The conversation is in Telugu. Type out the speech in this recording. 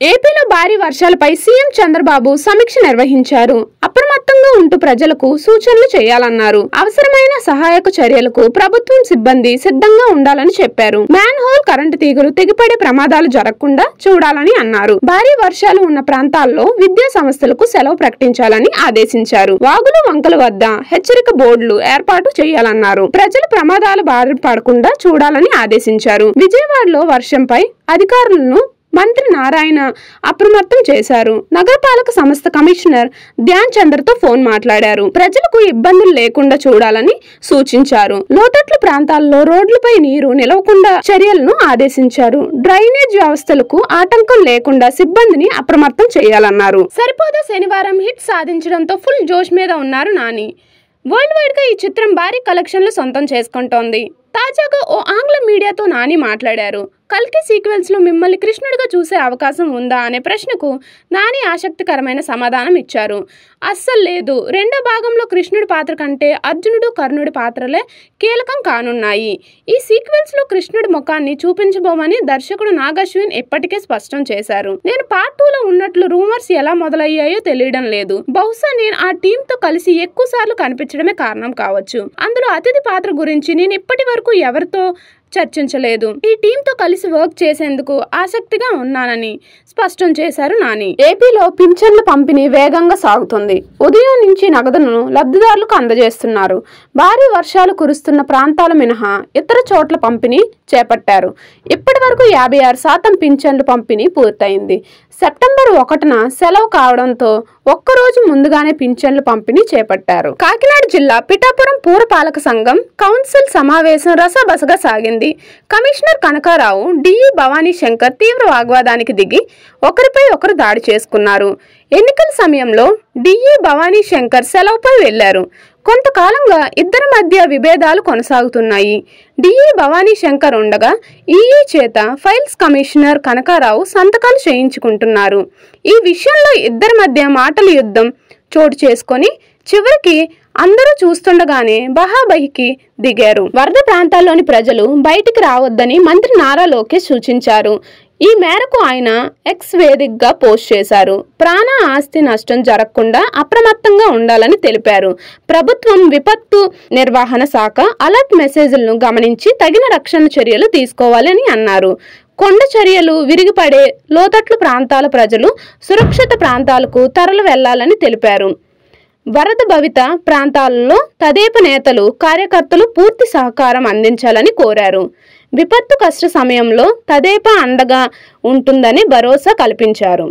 ఏపీలో భారీ వర్షాలపై సీఎం చంద్రబాబు సమీక్ష నిర్వహించారు. అప్రమత్తంగా ఉంటూ ప్రజలకు సూచనలు చేయాలన్నారు. అవసరమైన సహాయక చర్యలకు ప్రభుత్వం సిబ్బంది సిద్ధంగా ఉండాలని చెప్పారు. మ్యాన్ హోల్ కరెంటు తీగలు తెగిపడే ప్రమాదాలు జరగకుండా చూడాలని అన్నారు. భారీ వర్షాలు ఉన్న ప్రాంతాల్లో విద్యా సంస్థలకు సెలవు ప్రకటించాలని ఆదేశించారు. వాగులు వంకల వద్ద హెచ్చరిక బోర్డులు ఏర్పాటు చేయాలన్నారు. ప్రజలు ప్రమాదాల బారి పడకుండా చూడాలని ఆదేశించారు. విజయవాడలో వర్షంపై అధికారులను మంత్రి నారాయణ అప్రమత్తం చేశారు. నగరపాలక సంస్థ కమిషనర్ ధ్యాన్ చంద్రతో ఫోన్ మాట్లాడారు. ప్రజలకు ఇబ్బందులు లేకుండా చూడాలని సూచించారు. లోతట్ల ప్రాంతాల్లో రోడ్లపై నీరు నిలవకుండా చర్యలను ఆదేశించారు. డ్రైనేజ్ వ్యవస్థలకు ఆటంకం లేకుండా సిబ్బందిని అప్రమత్తం చేయాలన్నారు. సరిపోదా శనివారం హిట్ సాధించడంతో ఫుల్ జోష్ మీద ఉన్నారు నాని. వరల్డ్ వైడ్ గా ఈ చిత్రం భారీ కలెక్షన్లు సొంతం చేసుకుంటోంది. తాజాగా ఓ ఆంగ్ల మీడియాతో నాని మాట్లాడారు. కల్కి సీక్వెల్స్ లో మిమ్మల్ని కృష్ణుడిగా చూసే అవకాశం ఉందా అనే ప్రశ్నకు నాని ఆసక్తికరమైన సమాధానం ఇచ్చారు. అస్సలు లేదు. రెండో భాగంలో కృష్ణుడి పాత్ర కంటే అర్జునుడు కర్ణుడి పాత్రలే కీలకం కానున్నాయి. ఈ సీక్వెల్స్ లో కృష్ణుడి ముఖాన్ని చూపించబోమని దర్శకుడు నాగశ్విన్ ఇప్పటికే స్పష్టం చేశారు. నేను పార్ట్ 2లో ఉన్నట్లు రూమర్స్ ఎలా మొదలయ్యాయో తెలియడం లేదు. బహుశా నేను ఆ టీమ్ తో కలిసి ఎక్కువ సార్లు కనిపించడమే కారణం కావచ్చు. అందులో అతిథి పాత్ర గురించి నేను ఇప్పటి వరకు ఎవరితో చర్చించలేదు. ఈ టీమ్ తో కలిసి వర్క్ చేసేందుకు ఆసక్తిగా ఉన్నానని స్పష్టం చేశారు నాని. ఏపీలో పింఛన్ల పంపిణీ వేగంగా సాగుతుంది. ఉదయం నుంచి నగదును లబ్ధిదారులకు అందజేస్తున్నారు. భారీ వర్షాలు కురుస్తున్న ప్రాంతాల మినహా ఇతర చోట్ల పంపిణీ చేపట్టారు. ఇప్పటి వరకు 56% పింఛన్లు పంపిణీ పూర్తయింది. సెప్టెంబర్ 1న సెలవు కావడంతో ఒక్కరోజు ముందుగానే పింఛన్లు పంపిణీ చేపట్టారు. కాకినాడ జిల్లా పిఠాపురం పురపాలక సంఘం కౌన్సిల్ సమావేశం రసాబసగా సాగింది. కమిషనర్ కనకారావు, డిఈ భవానీ శంకర్ తీవ్ర వాగ్వాదానికి దిగి ఒకరిపై ఒకరు దాడి చేసుకున్నారు. ఎన్నికల సమయంలో డిఈ భవానీ శంకర్ సెలవుపై వెళ్లారు. కొంతకాలంగా ఇద్దరి మధ్య విభేదాలు కొనసాగుతున్నాయి. డిఈ భవానీ శంకర్ ఉండగా ఈఈ చేత ఫైల్స్ కమిషనర్ కనకారావు సంతకాలు చేయించుకుంటున్నారు. ఈ విషయంలో ఇద్దరి మధ్య మాటల యుద్ధం చోటు చేసుకొని చివరికి అందరూ చూస్తుండగానే బహాబహికి దిగారు. వరద ప్రాంతాల్లోని ప్రజలు బయటికి రావద్దని మంత్రి నారా లోకేష్ సూచించారు. ఈ మేరకు ఆయన ఎక్స్ వేదికగా పోస్ట్ చేశారు. ప్రాణ ఆస్తి నష్టం జరగకుండా అప్రమత్తంగా ఉండాలని తెలిపారు. ప్రభుత్వం విపత్తు నిర్వహణ శాఖ అలర్ట్ మెసేజ్లను గమనించి తగిన రక్షణ చర్యలు తీసుకోవాలని అన్నారు. కొండ చర్యలు విరిగిపడే లోతట్ల ప్రాంతాల ప్రజలు సురక్షిత ప్రాంతాలకు తరలి వెళ్లాలని తెలిపారు. వరద భవిత ప్రాంతాలలో తదేప నేతలు, కార్యకర్తలు పూర్తి సహకారం అందించాలని కోరారు. విపత్తు కష్ట సమయంలో తదేప అండగా ఉంటుందని భరోసా కల్పించారు.